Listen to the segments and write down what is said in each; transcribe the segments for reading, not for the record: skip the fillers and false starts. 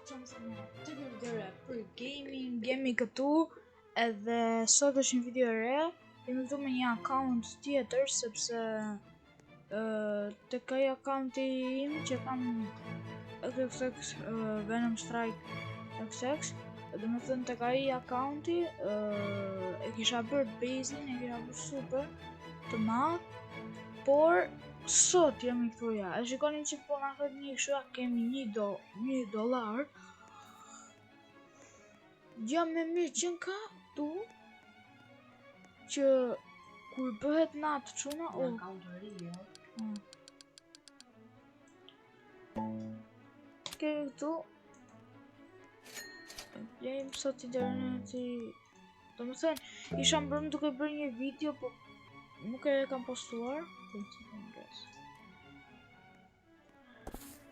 Të video për gaming, jemi këtu edhe sot është një video e re. Jemi këtu me një account tjetër sepse tek ai accounti im që kam XX Venom Strike XX, do të thënë tek ai accounti e kisha bërë basin, e kisha bërë super të madh, por sot jemi këtu ja. E shikoni që po na thot një kështu, kemi $1. Jam me mirë që në ka tu që kur bëhet natë çuna kemi këtu blejmë sot interneti. Do më thënë, isha mbrëm duke bërë një video, po nuk e kam postuar.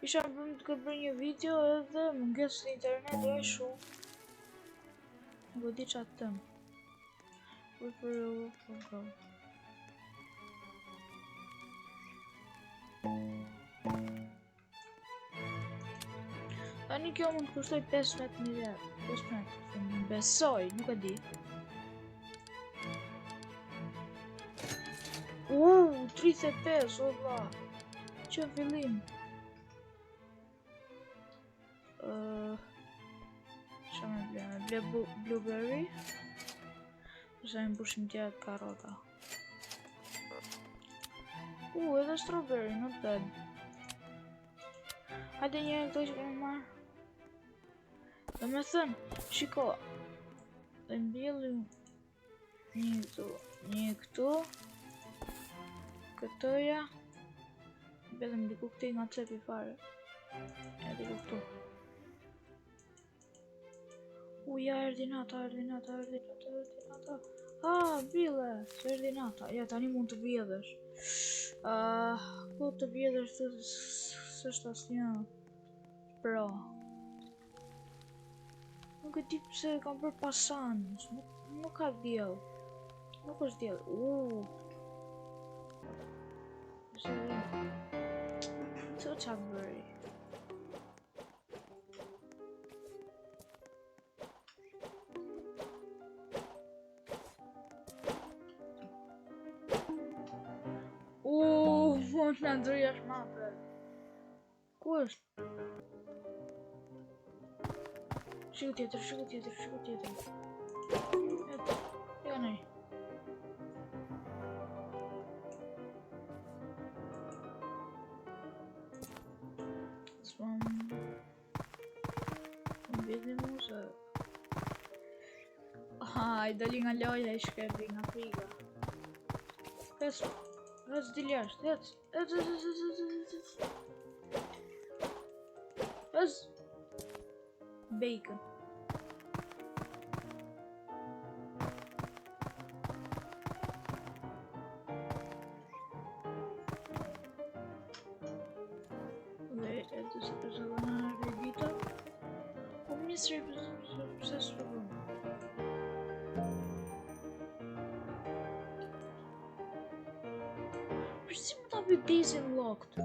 Isha mbrëm duke bërë një video edhe munges interneti e shumë. Nuk e di çfarë të them. Tani kjo mund të kushtoj 15.000 €. Besoj, nuk e di. 35, o vlla. Që fillim. Ble blueberry. Ose më pushim tjetë karota. Edhe strawberry, not bad. Hajde një këto që kemi marrë. Do me thënë, shiko. Dhe mbjellim një këtu. Këtoja. Mbjellim diku këti nga cepi fare. E diku këtu. Ja, erdi nata. Bile, se erdi nata. Ja, tani mund të vjedhësh. Ku të vjedhësh s'është asnjë pro. Nuk e di pse kam bërë pasan. Nuk ka diell. Nuk është diell. Co qa bëri? Mund në ndryja shmape. Ku është? Shiko tjetër. Ja nej. S'pom vjedhni mu se... I dali nga loja, i shkerdi nga friga. Ec dil jashtë, ec bacon. Dhe edhe se përzëllë në redita. Po misri pëse së përbëm. Si më ta bëj daisy locked? I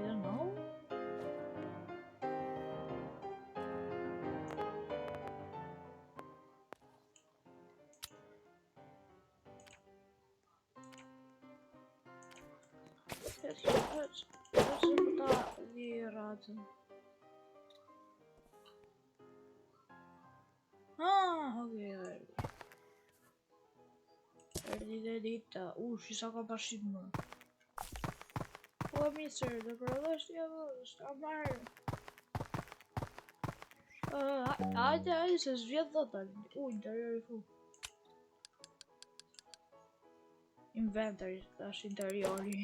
don't know. Let's put the ratën. Okay. Erdi dhe dita. Shisa ka pashit më. Po, mister, dhe përëdhësht është ka marrë. Hajde, se zvjet dhota. Interiori fu. Inventory, është interiori.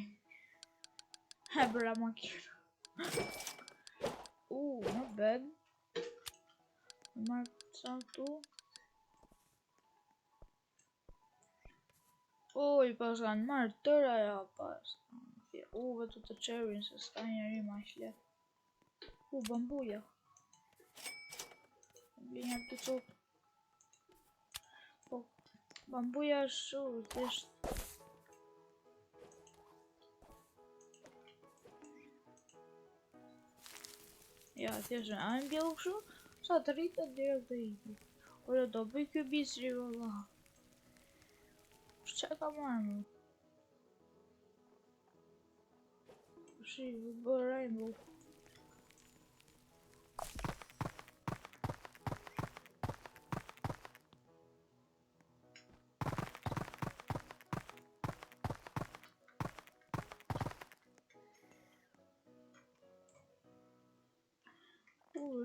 Bëra makina. Not bad. Mark sa tu. I pas kanë marrë tëra ja pas. Vetu të cherryn se s'ka njeri ma shle. Bambuja. Bli një të copë. Po, Bambuja është thjesht. Ja, thjesht a e mbjellu kështu? Sa të rritet direkt të iki. Ore do bëj ky bisri valla. Çka ka marrë? Si, bë rainbow.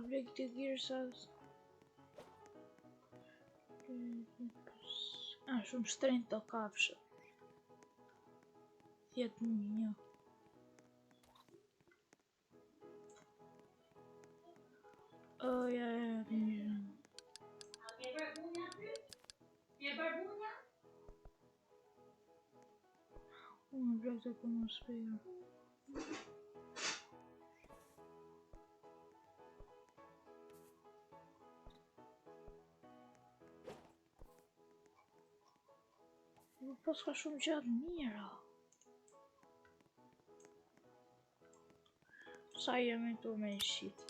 Blek të girsas. Shumë shtrenjtë të kafshë. 10.000. Ja. Blek të këmë spejë. Pas ka shumë gjatë mira. Sa jemi tu me shit.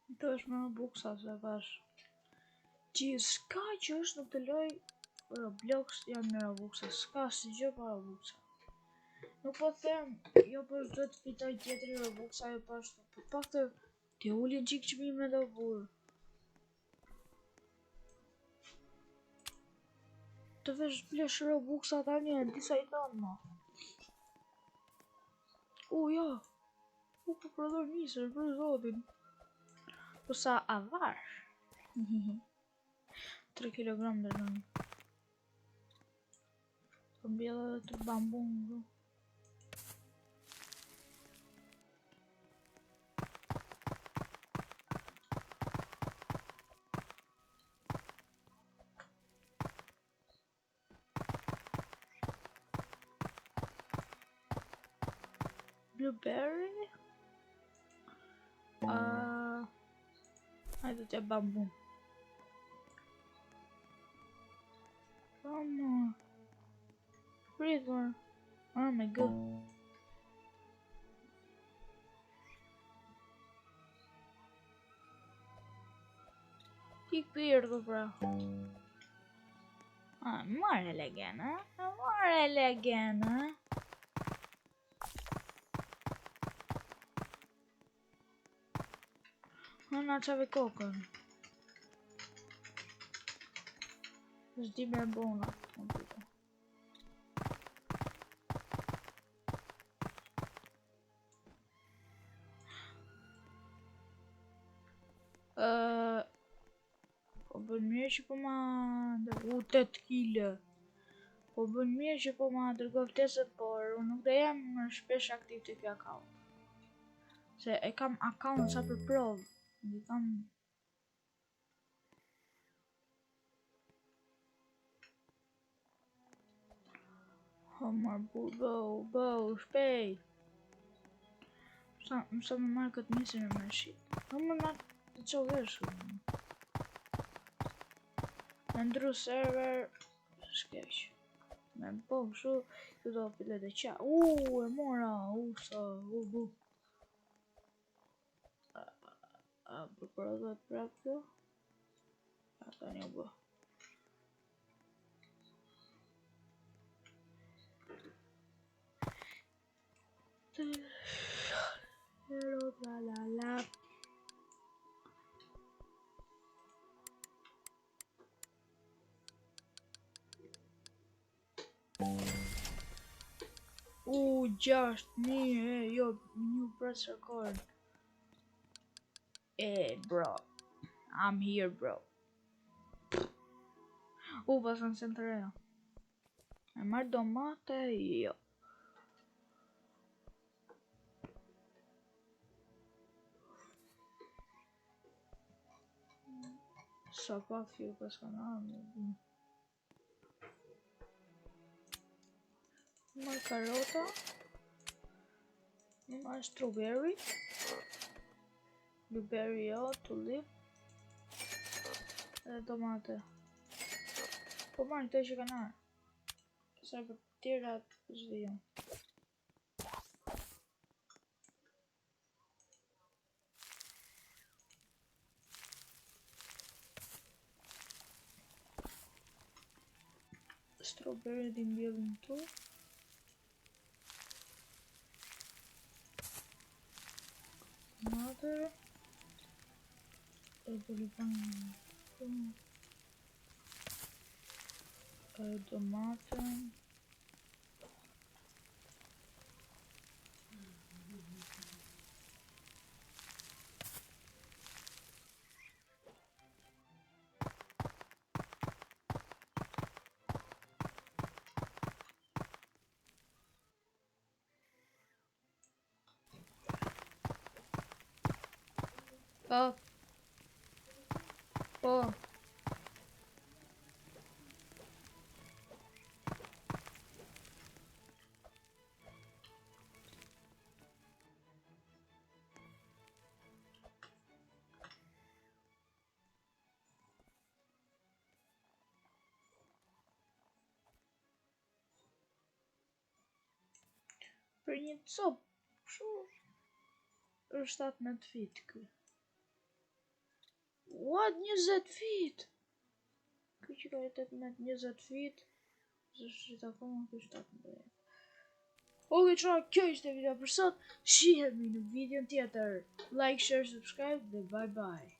Këto është me buksa se pash. Gjithçka që është në të loj Roblox janë me buksa. S'ka si gjë pa buksa. Nuk po them, jo për çdo të fitoj tjetri Roblox ajo po ashtu. Po pak të ulin çik çmime të burr. Të vesh blesh Roblox tani disa i thonë ma. Ja. Po prodhon nisër për zotin. Po sa avar. 3 kilogram dhe nëmë. Po mbjellë edhe të bambungu. Blueberry? Hajde t'ja bambu. Come on. Breathe more. Oh my god. Ti pirdo pra. More legena. More legena. Na qave kokën. S'di me bona. Po bën mirë që po ma 8 kile. Po bën mirë që po ma dërgoj ftesët, por unë nuk do jam shpesh aktiv të kjo account. Se e kam account sa për provë. Nuk kam... Homar bow, shpejt. Sa me marrë këtë njësën e me shit. Në më marrë të qoveshë. Me ndru server, s'keq. Me po shu, që do pilet e qa. E mora, sa, përprodhët prap kjo. Ta një bë. La. Just me, yo, new press record. Bro. I'm here, bro. Pasan sen të reja. E marrë domate, jo. Sa pak ju pas kanë armë. Marr karota. Marr strawberry. Blueberry jo, tulip. Edhe tomate. Po marr këto që kanë arë. Sa për tjera zhvijon. Strawberry di mbjellim tu. Tomate. E tulipan tu. Tomate. Po. Për një copë, është 18 fit ky. What, 20 fit? Ky që ka 18-20 fit, është akoma ky 17. Ok, kjo ishte video për sot. Shihemi në video tjetër. Like, share, subscribe dhe bye bye.